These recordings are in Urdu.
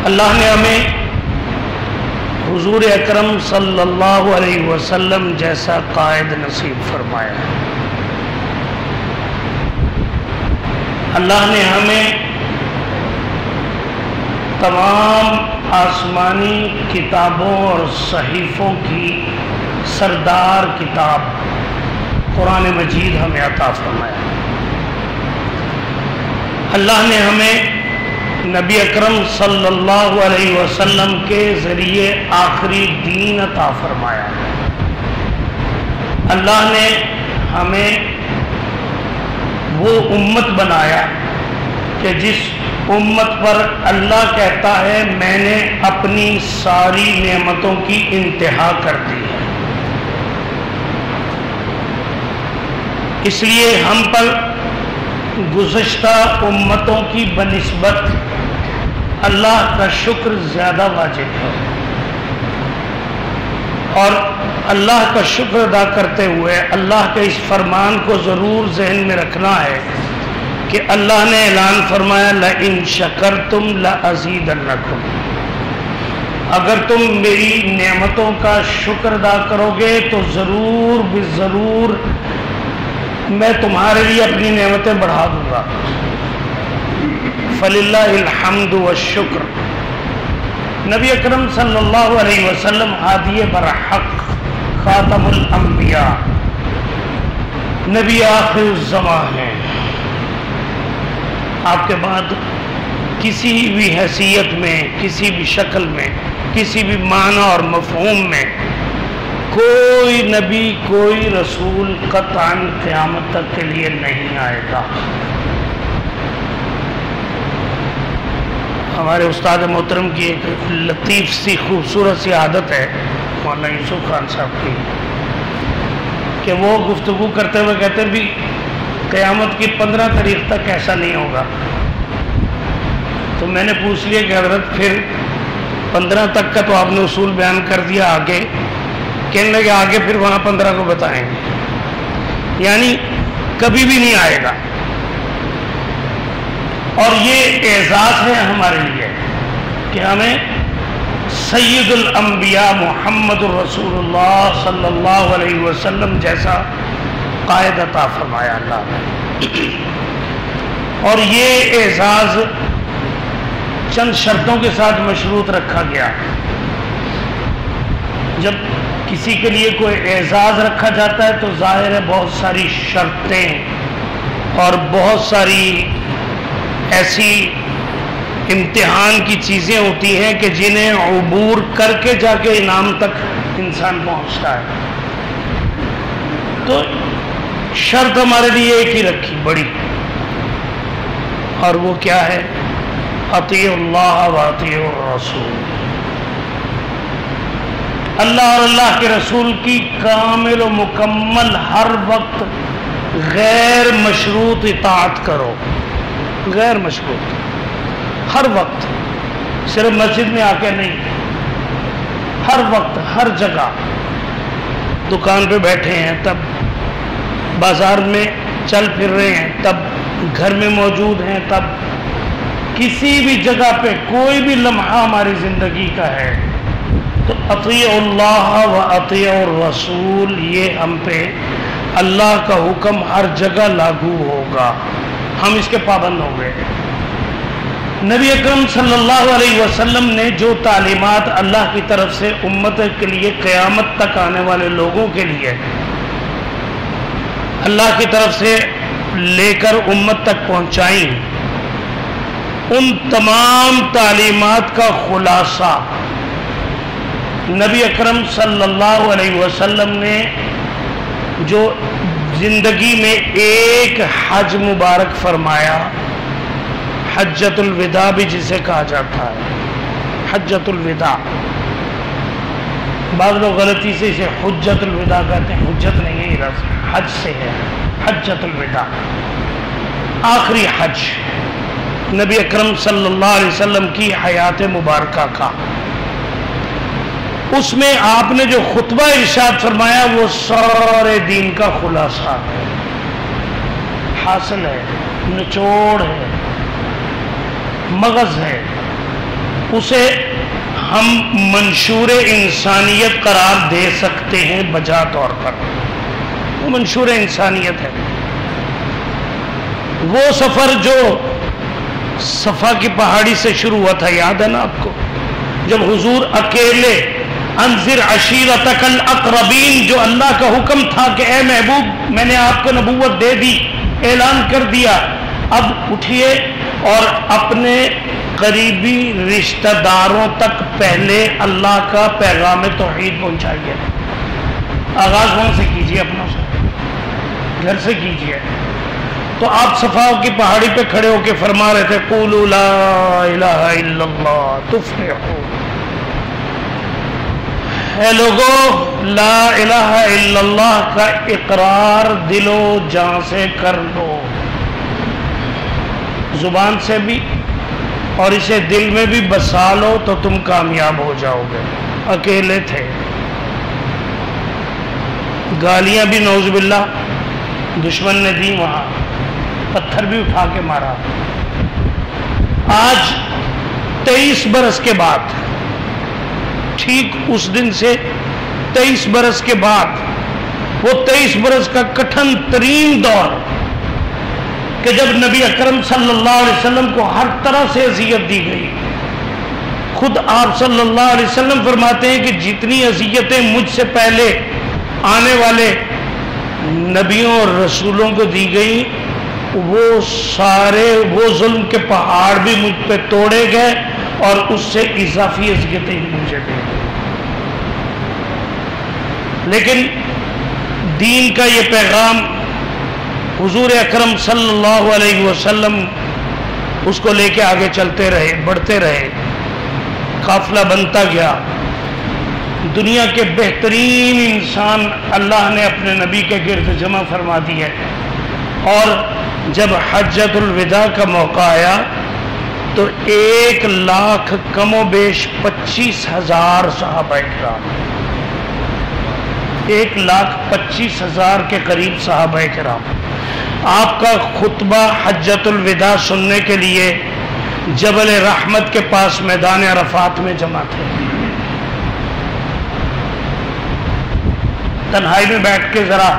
اللہ نے ہمیں حضور اکرم صلی اللہ علیہ وسلم جیسا قائد نصیب فرمایا. اللہ نے ہمیں تمام آسمانی کتابوں اور صحیفوں کی سردار کتاب قرآن مجید ہمیں عطا فرمایا. اللہ نے ہمیں نبی اکرم صلی اللہ علیہ وسلم کے ذریعے آخری دین عطا فرمایا. اللہ نے ہمیں وہ امت بنایا کہ جس امت پر اللہ کہتا ہے میں نے اپنی ساری نعمتوں کی انتہا کر دی ہے. اس لیے ہم پر گزشتہ امتوں کی بنسبت اللہ کا شکر زیادہ واجب ہے، اور اللہ کا شکر ادا کرتے ہوئے اللہ کے اس فرمان کو ضرور ذہن میں رکھنا ہے کہ اللہ نے اعلان فرمایا لَإِن شَكَرْتُمْ لَأَزِيدَنَّكُمْ، اگر تم میری نعمتوں کا شکر ادا کرو گے تو ضرور بضرور میں تمہارے لیے اپنی نعمتیں بڑھا دوں گا. فَلِلَّهِ الْحَمْدُ وَالشُّكْرُ. نبی اکرم صلی اللہ علیہ وسلم ہادی برحق، خاتم الانبیاء، نبی آخر الزمان ہیں. آپ کے بعد کسی بھی حیثیت میں، کسی بھی شکل میں، کسی بھی معنی اور مفہوم میں کوئی نبی کوئی رسول قطعاً قیامت تک کے لیے نہیں آئے گا. ہمارے استاد محترم کی ایک لطیف سی خوبصورت سی عادت ہے مولانا یوسف خان صاحب کی، کہ وہ گفتگو کرتے ہوئے کہتے ہیں بھی قیامت کی 15 تاریخ تک ایسا نہیں ہوگا. تو میں نے پوچھ لیا کہ حضرت پھر 15 تک کا تو آپ نے اصول بیان کر دیا، آگے کہنے لگے آگے پھر وہاں 15 کو بتائیں گے، یعنی کبھی بھی نہیں آئے گا. اور یہ اعزاز ہے ہمارے لیے کہ ہمیں سید الانبیاء محمد الرسول اللہ صلی اللہ علیہ وسلم جیسا قائد عطا فرمایا اللہ نے. اور یہ اعزاز چند شرطوں کے ساتھ مشروط رکھا گیا. جب کسی کے لیے کوئی اعزاز رکھا جاتا ہے تو ظاہر ہے بہت ساری شرطیں اور بہت ساری ایسی امتحان کی چیزیں ہوتی ہیں کہ جنہیں عبور کر کے جا کے انعام تک انسان پہنچتا ہے. تو شرط ہمارے لیے ایک ہی رکھی بڑی، اور وہ کیا ہے؟ اطیعوا اللہ و اطیعوا الرسول. اللہ اور اللہ کے رسول کی کامل و مکمل ہر وقت غیر مشروط اطاعت کرو. غیر مشروط ہر وقت، صرف مسجد میں آ کے نہیں، ہر وقت ہر جگہ. دکان پہ بیٹھے ہیں تب، بازار میں چل پھر رہے ہیں تب، گھر میں موجود ہیں تب، کسی بھی جگہ پہ کوئی بھی لمحہ ہماری زندگی کا ہے تو اطیعوا اللہ و اطیعوا الرسول، یہ ہم پہ اللہ کا حکم ہر جگہ لاگو ہوگا، ہم اس کے پابند ہوں گے. نبی اکرم صلی اللہ علیہ وسلم نے جو تعلیمات اللہ کی طرف سے امت کے لیے قیامت تک آنے والے لوگوں کے لیے اللہ کی طرف سے لے کر امت تک پہنچائیں، ان تمام تعلیمات کا خلاصہ نبی اکرم صلی اللہ علیہ وسلم نے جو زندگی میں ایک حج مبارک فرمایا، حجۃ الوداع بھی جسے کہا جاتا ہے، حجۃ الوداع. بعض لوگ غلطی سے اسے حجۃ الوداع کہتے ہیں، حجت نہیں ہے، یہ لفظ حج سے ہے. حجۃ الوداع آخری حج نبی اکرم صلی اللہ علیہ وسلم کی حیات مبارکہ کا. اس میں آپ نے جو خطبہ ارشاد فرمایا وہ سارے دین کا خلاصہ ہے، حاصل ہے، نچوڑ ہے، مغز ہے. اسے ہم منشور انسانیت قرار دے سکتے ہیں بجا طور پر. وہ منشور انسانیت ہے. وہ سفر جو صفا کی پہاڑی سے شروع ہوا تھا، یاد ہے نا آپ کو، جب حضور اکیلے انذر عشیرتک الاقربین، جو اللہ کا حکم تھا کہ اے محبوب میں نے آپ کو نبوت دے دی، اعلان کر دیا، اب اٹھئے اور اپنے قریبی رشتہ داروں تک پہلے اللہ کا پیغام توحید پہنچائیے. آغاز وہاں سے کیجیے، اپنا گھر سے کیجیے. تو آپ صفا کی پہاڑی پہ کھڑے ہو کے فرما رہے تھے قولوا لا الہ الا اللہ تفلحوا. اے لوگو، لا الہ الا اللہ کا اقرار دل و جان سے کر لو، زبان سے بھی، اور اسے دل میں بھی بسا لو تو تم کامیاب ہو جاؤ گے. اکیلے تھے، گالیاں بھی نعوذ باللہ دشمن نے دی، وہاں پتھر بھی اٹھا کے مارا. آج 23 برس کے بعد، ٹھیک اس دن سے 23 برس کے بعد، وہ 23 برس کا کٹھن ترین دور کہ جب نبی اکرم صلی اللہ علیہ وسلم کو ہر طرح سے اذیت دی گئی. خود آپ صلی اللہ علیہ وسلم فرماتے ہیں کہ جتنی اذیتیں مجھ سے پہلے آنے والے نبیوں اور رسولوں کو دی گئی، وہ سارے وہ ظلم کے پہاڑ بھی مجھ پہ توڑے گئے اور اس سے اضافی اذیتیں ہی مجھے دی گئی. لیکن دین کا یہ پیغام حضور اکرم صلی اللہ علیہ وسلم اس کو لے کے آگے چلتے رہے، بڑھتے رہے، قافلہ بنتا گیا. دنیا کے بہترین انسان اللہ نے اپنے نبی کے گرد جمع فرما دی ہے. اور جب حجۃ الوداع کا موقع آیا تو 1,00,000 کم و بیش 25,000 صحابہ کرام، 1,25,000 کے قریب صحابہ کرام آپ کا خطبہ حجۃ الوداع سننے کے لیے جبل رحمت کے پاس میدان عرفات میں جمع تھے. تنہائی میں بیٹھ کے ذرا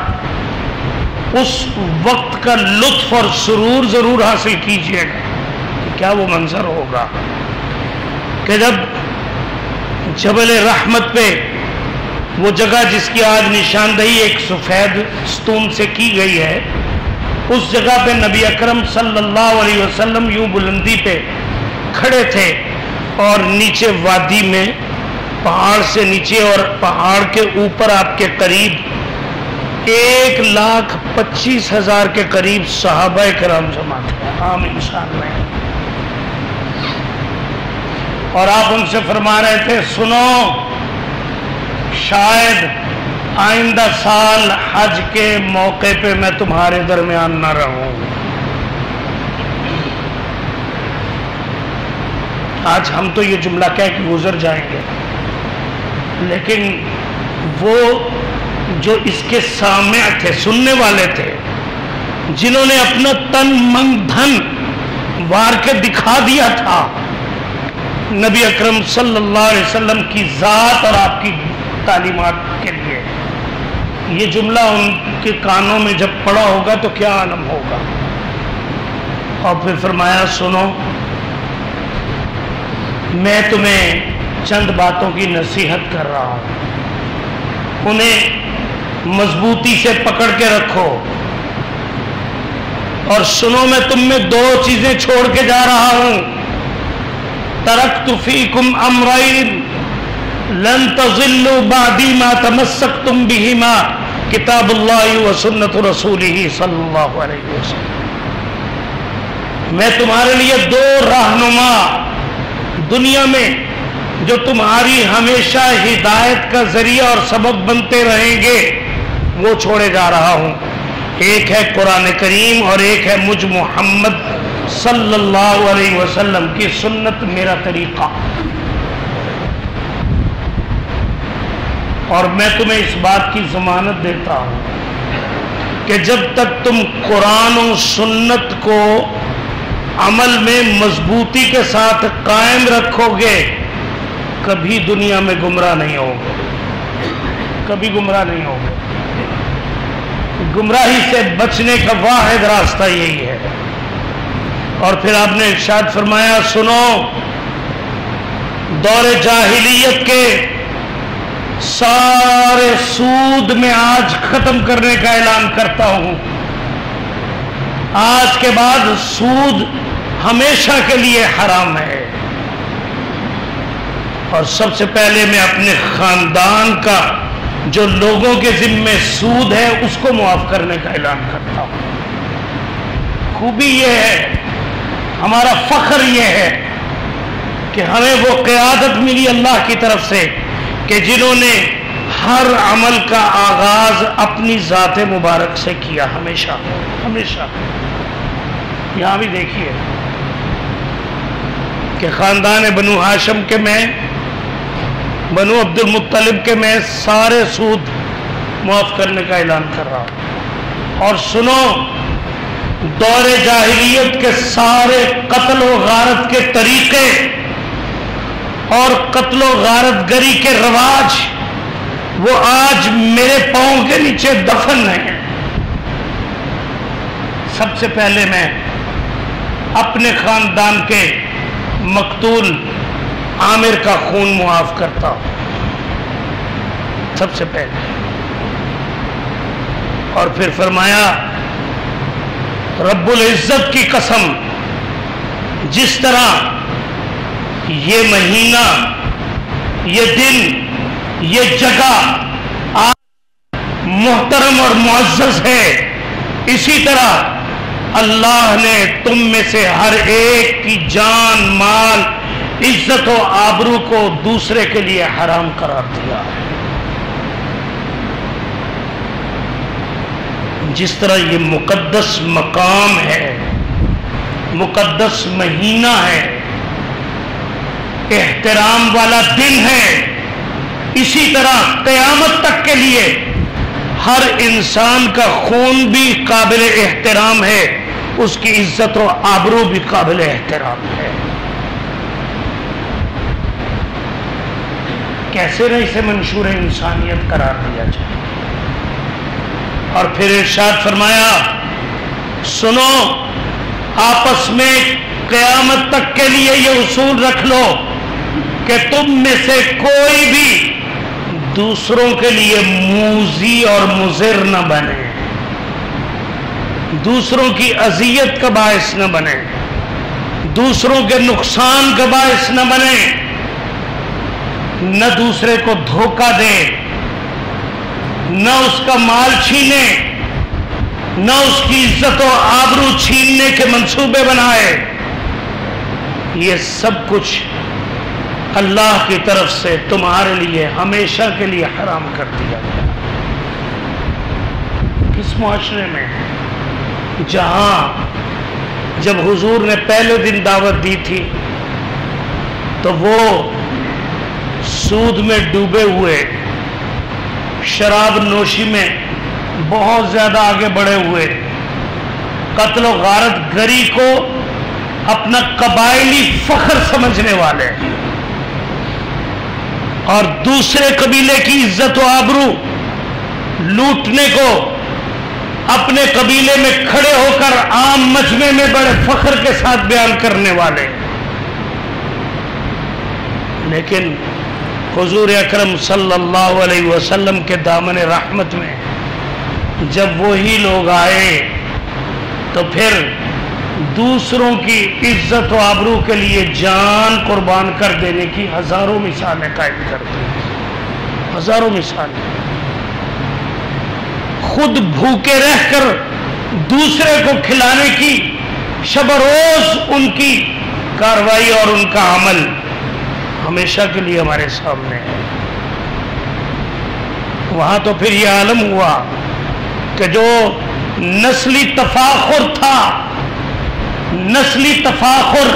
اس وقت کا لطف اور سرور ضرور حاصل کیجئے گا کہ کیا وہ منظر ہوگا کہ جب جبل رحمت پہ، وہ جگہ جس کی آج نشاندہی ایک سفید ستون سے کی گئی ہے، اس جگہ پہ نبی اکرم صلی اللہ علیہ وسلم یوں بلندی پہ کھڑے تھے اور نیچے وادی میں، پہاڑ سے نیچے اور پہاڑ کے اوپر آپ کے قریب 1,25,000 کے قریب صحابہ کرام جمع تھے، عام انسان میں. اور آپ ان سے فرما رہے تھے سنو، شاید آئندہ سال حج کے موقع پہ میں تمہارے درمیان نہ رہوں. آج ہم تو یہ جملہ کہہ کے گزر جائیں گے، لیکن وہ جو اس کے سامع تھے، سننے والے تھے، جنہوں نے اپنا تن من دھن وار کے دکھا دیا تھا نبی اکرم صلی اللہ علیہ وسلم کی ذات اور آپ کی تعلیمات کے لیے، یہ جملہ ان کے کانوں میں جب پڑا ہوگا تو کیا عالم ہوگا. اور پھر فرمایا سنو، میں تمہیں چند باتوں کی نصیحت کر رہا ہوں، انہیں مضبوطی سے پکڑ کے رکھو. اور سنو، میں تم میں 2 چیزیں چھوڑ کے جا رہا ہوں. ترکت فیکم امرین لن تضلوا بعدی ما تمسکتم بہما کتاب اللہ و سنت رسولہ صلی اللہ علیہ وسلم. میں تمہارے لیے 2 رہنما دنیا میں جو تمہاری ہمیشہ ہدایت کا ذریعہ اور سبب بنتے رہیں گے وہ چھوڑے جا رہا ہوں. ایک ہے قرآن کریم اور ایک ہے مجھ محمد صلی اللہ علیہ وسلم کی سنت، میرا طریقہ. اور میں تمہیں اس بات کی ضمانت دیتا ہوں کہ جب تک تم قرآن و سنت کو عمل میں مضبوطی کے ساتھ قائم رکھو گے کبھی دنیا میں گمراہ نہیں ہوگے، کبھی گمراہ نہیں ہوگے۔ گمراہی سے بچنے کا واحد راستہ یہی ہے۔ اور پھر آپ نے ارشاد فرمایا سنو، دور جاہلیت کے سارے سود میں آج ختم کرنے کا اعلان کرتا ہوں۔ آج کے بعد سود ہمیشہ کے لیے حرام ہے، اور سب سے پہلے میں اپنے خاندان کا جو لوگوں کے ذمے سود ہے اس کو معاف کرنے کا اعلان کرتا ہوں۔ خوبی یہ ہے، ہمارا فخر یہ ہے کہ ہمیں وہ قیادت ملی اللہ کی طرف سے کہ جنہوں نے ہر عمل کا آغاز اپنی ذات مبارک سے کیا، ہمیشہ ہمیشہ۔ یہاں بھی دیکھیے کہ خاندان بنو ہاشم کے میں، بنو عبد المطلب کے میں سارے سود معاف کرنے کا اعلان کر رہا ہوں۔ اور سنو، دور جاہلیت کے سارے قتل و غارت کے طریقے اور قتل و غارت گری کے رواج وہ آج میرے پاؤں کے نیچے دفن ہیں۔ سب سے پہلے میں اپنے خاندان کے مقتول عامر کا خون معاف کرتا ہوں، سب سے پہلے۔ اور پھر فرمایا رب العزت کی قسم، جس طرح یہ مہینہ، یہ دن، یہ جگہ آج محترم اور معزز ہے، اسی طرح اللہ نے تم میں سے ہر ایک کی جان، مال، عزت و آبرو کو دوسرے کے لیے حرام قرار دیا ہے۔ جس طرح یہ مقدس مقام ہے، مقدس مہینہ ہے، احترام والا دن ہے، اسی طرح قیامت تک کے لیے ہر انسان کا خون بھی قابل احترام ہے، اس کی عزت و آبرو بھی قابل احترام ہے۔ کیسے نہ اسے منشور انسانیت قرار دیا جائے۔ اور پھر ارشاد فرمایا سنو، آپس میں قیامت تک کے لیے یہ اصول رکھ لو کہ تم میں سے کوئی بھی دوسروں کے لیے موذی اور مضر نہ بنے، دوسروں کی اذیت کا باعث نہ بنے، دوسروں کے نقصان کا باعث نہ بنے، نہ دوسرے کو دھوکہ دے، نہ اس کا مال چھینے، نہ اس کی عزت و آبرو چھیننے کے منصوبے بنائے۔ یہ سب کچھ اللہ کی طرف سے تمہارے لیے ہمیشہ کے لیے حرام کر دیا گیا۔ کس معاشرے میں جہاں جب حضور نے پہلے دن دعوت دی تھی تو وہ سود میں ڈوبے ہوئے، شراب نوشی میں بہت زیادہ آگے بڑھے ہوئے، قتل و غارت گری کو اپنا قبائلی فخر سمجھنے والے اور دوسرے قبیلے کی عزت و آبرو لوٹنے کو اپنے قبیلے میں کھڑے ہو کر عام مجمع میں بڑے فخر کے ساتھ بیان کرنے والے۔ لیکن حضور اکرم صلی اللہ علیہ وسلم کے دامن رحمت میں جب وہی لوگ آئے تو پھر دوسروں کی عزت و آبرو کے لیے جان قربان کر دینے کی ہزاروں مثالیں قائم کر دی، ہزاروں مثالیں۔ خود بھوکے رہ کر دوسرے کو کھلانے کی شب روز ان کی کارروائی اور ان کا عمل ہمیشہ کے لیے ہمارے سامنے ہے۔ وہاں تو پھر یہ عالم ہوا کہ جو نسلی تفاخر تھا، نسلی تفاخر،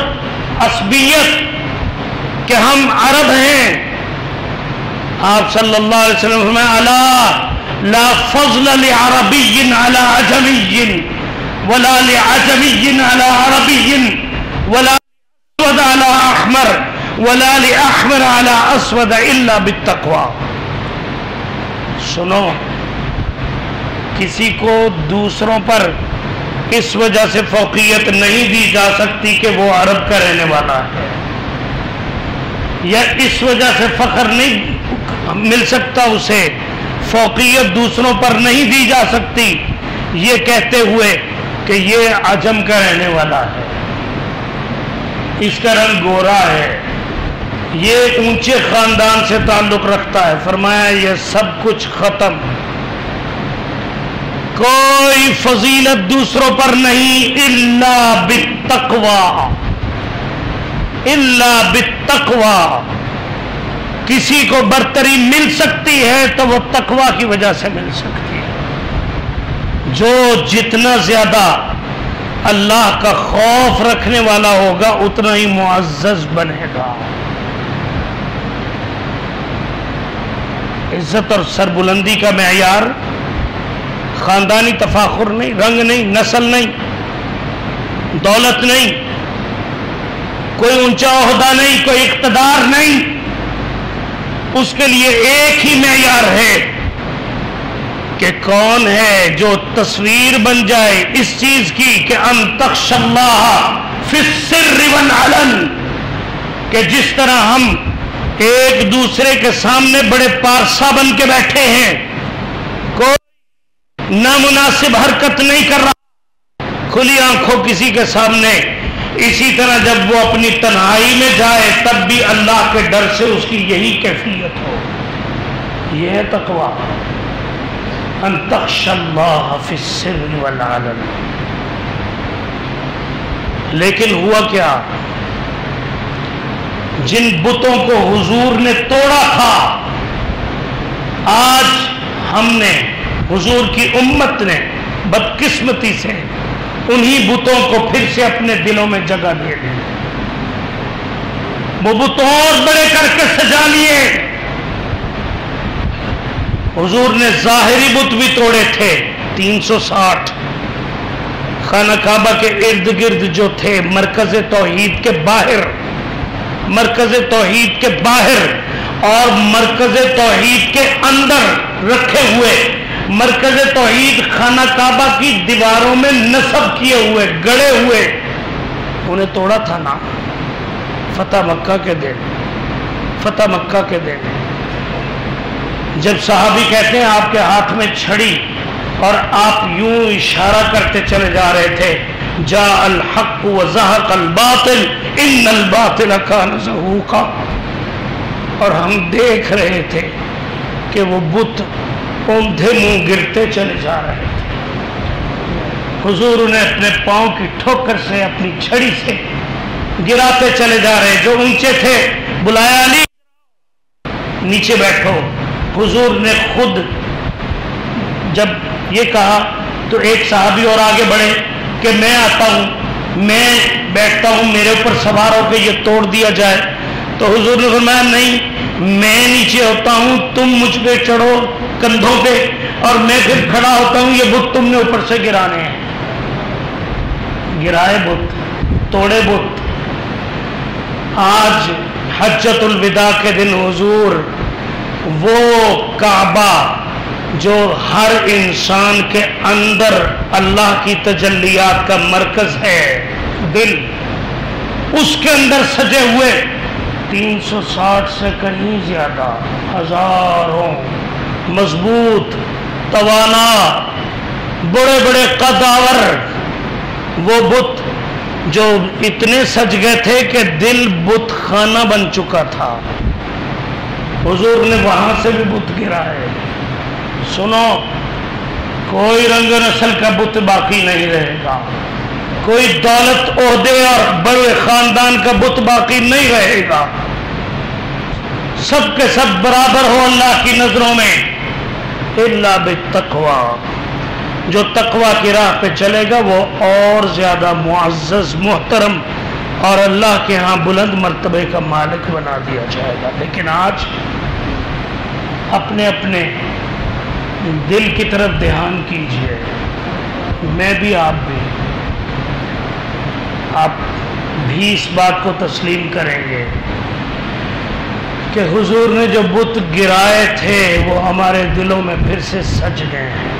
عصبیت کہ ہم عرب ہیں، آپ صلی اللہ علیہ وسلم فرمایا الا لا فضل لعربی علی عجمی ولا لعجمی علی عربی ولا اسود علی احمر ولا لاحمر علی اسود الا بالتقوی. سنو، کسی کو دوسروں پر اس وجہ سے فوقیت نہیں دی جا سکتی کہ وہ عرب کا رہنے والا ہے، یا اس وجہ سے فخر نہیں مل سکتا، اسے فوقیت دوسروں پر نہیں دی جا سکتی یہ کہتے ہوئے کہ یہ عجم کا رہنے والا ہے، اس کا رنگ گورا ہے، یہ اونچے خاندان سے تعلق رکھتا ہے. فرمایا یہ سب کچھ ختم، کوئی فضیلت دوسروں پر نہیں، الا بالتقوی، الا بالتقوی. کسی کو برتری مل سکتی ہے تو وہ تقوی کی وجہ سے مل سکتی ہے. جو جتنا زیادہ اللہ کا خوف رکھنے والا ہوگا اتنا ہی معزز بنے گا. عزت اور سربلندی کا معیار خاندانی تفاخر نہیں، رنگ نہیں، نسل نہیں، دولت نہیں، کوئی اونچا عہدہ نہیں، کوئی اقتدار نہیں. اس کے لیے ایک ہی معیار ہے کہ کون ہے جو تصویر بن جائے اس چیز کی کہ ان تخشى اللہ فی السر والعلن، کہ جس طرح ہم ایک دوسرے کے سامنے بڑے پارسا بن کے بیٹھے ہیں، کوئی نامناسب حرکت نہیں کر رہا کھلی آنکھوں کسی کے سامنے، اسی طرح جب وہ اپنی تنہائی میں جائے تب بھی اللہ کے ڈر سے اس کی یہی کیفیت ہو. یہ ہے تقویٰ، ان تخشى اللہ فی السر والعلن. لیکن ہوا کیا؟ جن بتوں کو حضور نے توڑا تھا، آج ہم نے، حضور کی امت نے بدقسمتی سے انہی بتوں کو پھر سے اپنے دلوں میں جگہ دے دی. وہ بت اور بڑے کر کے سجا لیے. حضور نے ظاہری بت بھی توڑے تھے 360 خانہ کعبہ کے ارد گرد جو تھے، مرکز توحید کے باہر، مرکز توحید کے باہر اور مرکز توحید کے اندر رکھے ہوئے، مرکز توحید خانہ کعبہ کی دیواروں میں نصب کیے ہوئے، گڑے ہوئے، انہیں توڑا تھا نا فتح مکہ کے دن. فتح مکہ کے دن جب صحابی کہتے ہیں آپ کے ہاتھ میں چھڑی اور آپ یوں اشارہ کرتے چلے جا رہے تھے، جاء الحق وزہق الباطل ان الباطل کان زہوقا، اور ہم دیکھ رہے تھے کہ وہ بت اوندھے منہ گرتے چلے جا رہے تھے. حضور انہیں اپنے پاؤں کی ٹھوکر سے، اپنی چھڑی سے گراتے چلے جا رہے. جو اونچے تھے بلایا علی نیچے بیٹھو. حضور نے خود جب یہ کہا تو ایک صحابی اور آگے بڑھے کہ میں آتا ہوں، میں بیٹھتا ہوں، میرے اوپر سوار ہو کے یہ توڑ دیا جائے. تو حضور نے فرمایا نہیں، میں نیچے ہوتا ہوں، تم مجھ پہ چڑھو کندھوں پہ اور میں پھر کھڑا ہوتا ہوں، یہ بت تم نے اوپر سے گرانے ہیں. گرائے بت، توڑے بت. آج حجۃ الوداع کے دن حضور وہ کعبہ جو ہر انسان کے اندر اللہ کی تجلیات کا مرکز ہے، دل، اس کے اندر سجے ہوئے 360 سے کہیں زیادہ ہزاروں مضبوط، توانا، بڑے بڑے قداور وہ بت جو اتنے سج گئے تھے کہ دل بت خانہ بن چکا تھا. حضور نے وہاں سے بھی بت گرا ہے. سنو، کوئی رنگ نسل کا بت باقی نہیں رہے گا، کوئی دولت، عہدے اور بڑے خاندان کا بت باقی نہیں رہے گا. سب کے سب برابر ہو اللہ کی نظروں میں، الا بالتقوی. جو تقوی کی راہ پہ چلے گا وہ اور زیادہ معزز، محترم اور اللہ کے ہاں بلند مرتبے کا مالک بنا دیا جائے گا. لیکن آج اپنے اپنے دل کی طرف دھیان کیجئے. میں بھی، آپ بھی، آپ بھی اس بات کو تسلیم کریں گے کہ حضور نے جو بت گرائے تھے وہ ہمارے دلوں میں پھر سے سج گئے ہیں،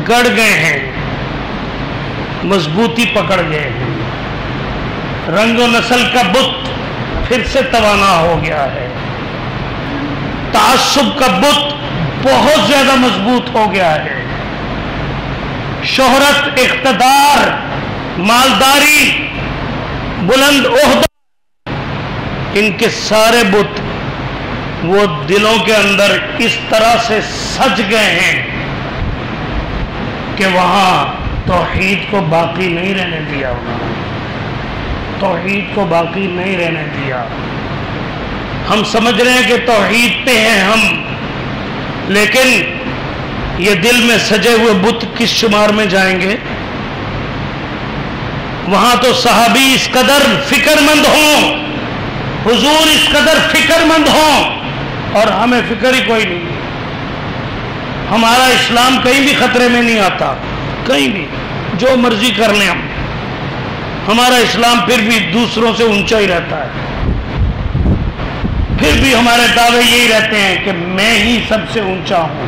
گڑ گئے ہیں، مضبوطی پکڑ گئے ہیں، رنگ و نسل کا بت پھر سے توانا ہو گیا ہے، تعصب کا بت بہت زیادہ مضبوط ہو گیا ہے، شہرت، اقتدار، مالداری، بلند عہدہ، ان کے سارے بت وہ دلوں کے اندر اس طرح سے سج گئے ہیں کہ وہاں توحید کو باقی نہیں رہنے دیا، انہوں نے توحید کو باقی نہیں رہنے دیا۔ ہم سمجھ رہے ہیں کہ توحید پہ ہیں ہم، لیکن یہ دل میں سجے ہوئے بت کس شمار میں جائیں گے؟ وہاں تو صحابی اس قدر فکر مند ہوں، حضور اس قدر فکر مند ہوں، اور ہمیں فکر ہی کوئی نہیں۔ ہمارا اسلام کہیں بھی خطرے میں نہیں آتا، کہیں بھی جو مرضی کر لیں ہمارا اسلام پھر بھی دوسروں سے اونچا ہی رہتا ہے، پھر بھی ہمارے دعوے یہی رہتے ہیں کہ میں ہی سب سے اونچا ہوں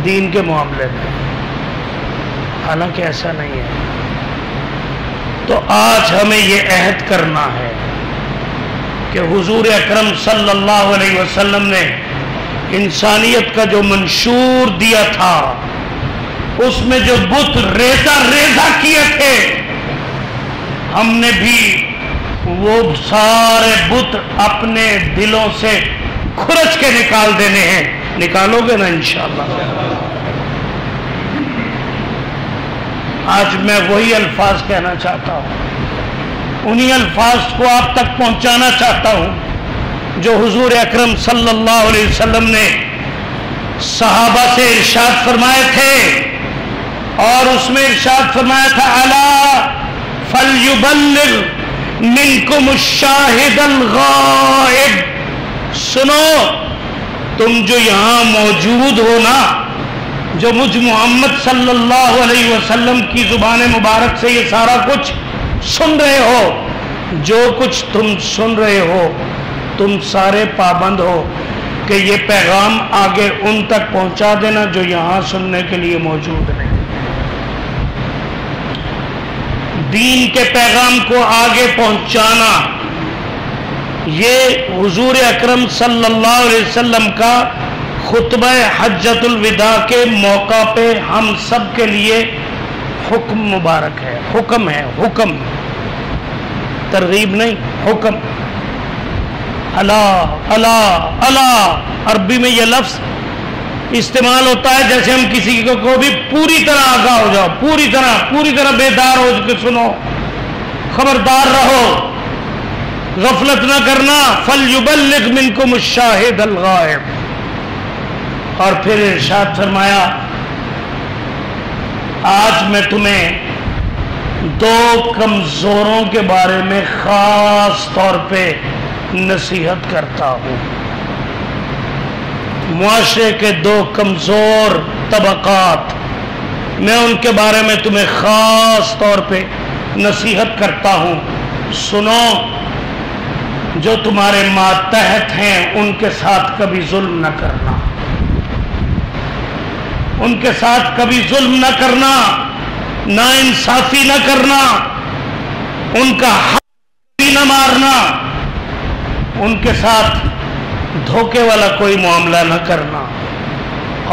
دین کے معاملے میں، حالانکہ ایسا نہیں ہے۔ تو آج ہمیں یہ عہد کرنا ہے کہ حضور اکرم صلی اللہ علیہ وسلم نے انسانیت کا جو منشور دیا تھا، اس میں جو بت ریزہ ریزہ کیے تھے، ہم نے بھی وہ سارے بت اپنے دلوں سے کھرچ کے نکال دینے ہیں۔ نکالو گے نا انشاءاللہ؟ آج میں وہی الفاظ کہنا چاہتا ہوں، انہی الفاظ کو آپ تک پہنچانا چاہتا ہوں جو حضور اکرم صلی اللہ علیہ وسلم نے صحابہ سے ارشاد فرمائے تھے، اور اس میں ارشاد فرمایا تھا الا فلیبلغ منکم الشاہد الغائب، سنو تم جو یہاں موجود ہو نا، جو مجھ محمد صلی اللہ علیہ وسلم کی زبان مبارک سے یہ سارا کچھ سن رہے ہو، جو کچھ تم سن رہے ہو، تم سارے پابند ہو کہ یہ پیغام آگے ان تک پہنچا دینا جو یہاں سننے کے لیے موجود نہیں۔ دین کے پیغام کو آگے پہنچانا، یہ حضور اکرم صلی اللہ علیہ وسلم کا خطبہ حجۃ الوداع کے موقع پہ ہم سب کے لیے حکم مبارک ہے، حکم ہے، حکم، ترغیب نہیں، حکم۔ اللہ اللہ اللہ، عربی میں یہ لفظ استعمال ہوتا ہے جیسے ہم کسی کو بھی پوری طرح آگاہ ہو جاؤ، پوری طرح بیدار ہو کے سنو، خبردار رہو، غفلت نہ کرنا۔ فَلْيُبَلِّغْ مِنْكُمُ الشَّاهِدَ الْغَائِبَ، اور پھر ارشاد فرمایا آج میں تمہیں دو کمزوروں کے بارے میں خاص طور پہ نصیحت کرتا ہوں۔ معاشرے کے دو کمزور طبقات، میں ان کے بارے میں تمہیں خاص طور پہ نصیحت کرتا ہوں، سنو، جو تمہارے ماتحت ہیں ان کے ساتھ کبھی ظلم نہ کرنا، ان کے ساتھ کبھی ظلم نہ کرنا، ناانصافی نہ کرنا، ان کا حق بھی نہ مارنا، ان کے ساتھ دھوکے والا کوئی معاملہ نہ کرنا۔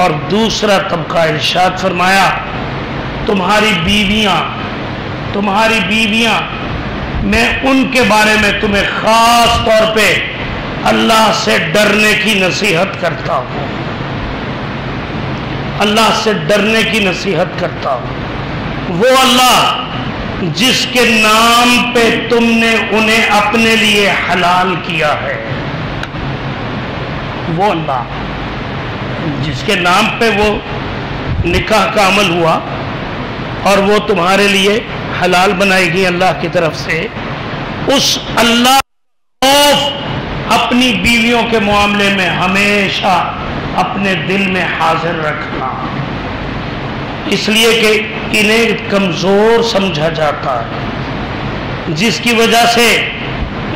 اور دوسرا طبقہ ارشاد فرمایا تمہاری بیویاں میں ان کے بارے میں تمہیں خاص طور پہ اللہ سے ڈرنے کی نصیحت کرتا ہوں، اللہ سے ڈرنے کی نصیحت کرتا ہوں۔ وہ اللہ جس کے نام پہ تم نے انہیں اپنے لیے حلال کیا ہے، وہ اللہ جس کے نام پہ وہ نکاح کا عمل ہوا اور وہ تمہارے لیے حلال بنائی گئی اللہ کی طرف سے، اس اللہ کا خوف اپنی بیویوں کے معاملے میں ہمیشہ اپنے دل میں حاضر رکھنا، اس لیے کہ انہیں کمزور سمجھا جاتا ہے، جس کی وجہ سے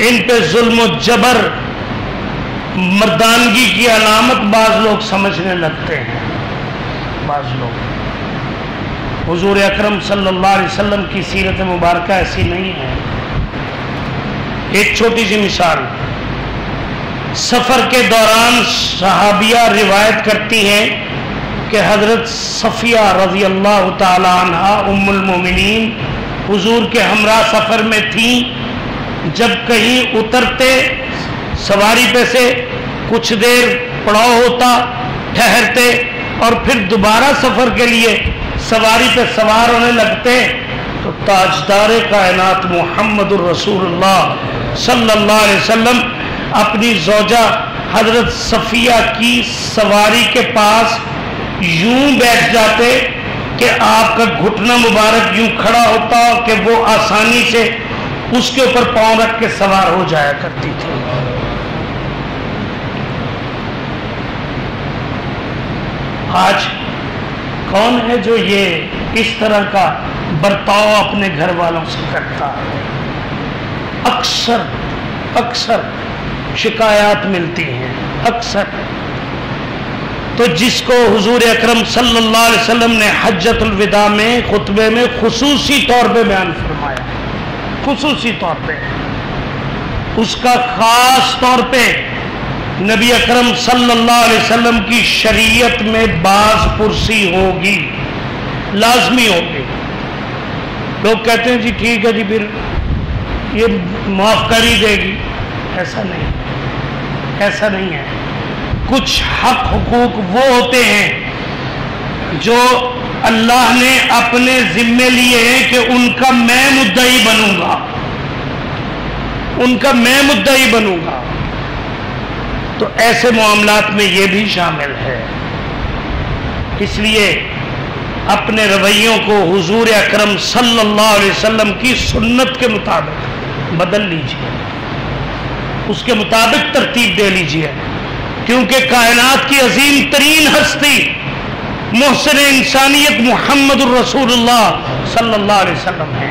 ان پہ ظلم و جبر مردانگی کی علامت بعض لوگ سمجھنے لگتے ہیں. بعض لوگ حضور اکرم صلی اللہ علیہ وسلم کی سیرت مبارکہ ایسی نہیں ہے. ایک چھوٹی سی مثال، سفر کے دوران صحابیہ روایت کرتی ہیں کہ حضرت صفیہ رضی اللہ تعالی عنہ ام المومنین حضور کے ہمراہ سفر میں تھیں. جب کہیں اترتے سواری پہ سے کچھ دیر پڑاؤ ہوتا، ٹھہرتے اور پھر دوبارہ سفر کے لیے سواری پہ سوار ہونے لگتے تو تاجدار کائنات محمد الرسول اللہ صلی اللہ علیہ وسلم اپنی زوجہ حضرت صفیہ کی سواری کے پاس یوں بیٹھ جاتے کہ آپ کا گھٹنا مبارک یوں کھڑا ہوتا کہ وہ آسانی سے اس کے اوپر پاؤں رکھ کے سوار ہو جایا کرتی تھی. آج کون ہے جو یہ اس طرح کا برتاؤ اپنے گھر والوں سے کرتا ہے؟ اکثر شکایات ملتی ہیں اکثر. تو جس کو حضور اکرم صلی اللہ علیہ وسلم نے حجۃ الوداع میں خطبے میں خصوصی طور پہ بیان فرمایا، خصوصی طور پہ اس کا خاص طور پہ نبی اکرم صلی اللہ علیہ وسلم کی شریعت میں باز پرسی ہوگی، لازمی ہوگی. لوگ کہتے ہیں جی ٹھیک ہے جی پھر یہ معاف کر ہی دے گی. ایسا نہیں، ایسا نہیں ہے. کچھ حق حقوق وہ ہوتے ہیں جو اللہ نے اپنے ذمے لیے ہیں کہ ان کا میں مدعی بنوں گا، ان کا میں مدعی بنوں گا. تو ایسے معاملات میں یہ بھی شامل ہے. اس لیے اپنے رویوں کو حضور اکرم صلی اللہ علیہ وسلم کی سنت کے مطابق بدل لیجئے، اس کے مطابق ترتیب دے لیجئے، کیونکہ کائنات کی عظیم ترین ہستی محسن انسانیت محمد الرسول اللہ صلی اللہ علیہ وسلم ہے.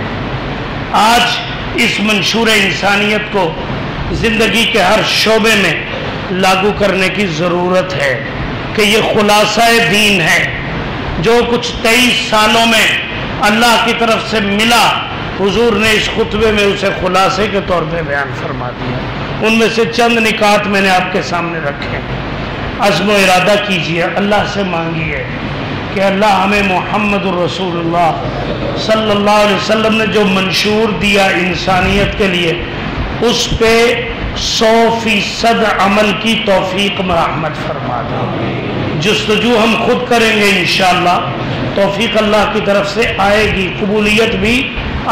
آج اس منشور انسانیت کو زندگی کے ہر شعبے میں لاگو کرنے کی ضرورت ہے کہ یہ خلاصہ دین ہے. جو کچھ 23 سالوں میں اللہ کی طرف سے ملا، حضور نے اس خطبے میں اسے خلاصے کے طور پہ بیان فرما دیا. ان میں سے چند نکات میں نے آپ کے سامنے رکھے. عزم و ارادہ کیجئے، اللہ سے مانگیے کہ اللہ ہمیں محمد الرسول اللہ صلی اللہ علیہ وسلم نے جو منشور دیا انسانیت کے لیے اس پہ 100% عمل کی توفیق مرحمت فرما دے. جستجو ہم خود کریں گے انشاءاللہ، توفیق اللہ کی طرف سے آئے گی، قبولیت بھی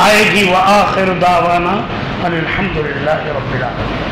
آئے گی. وآخر دعوانا الحمدللہ رب العالمین.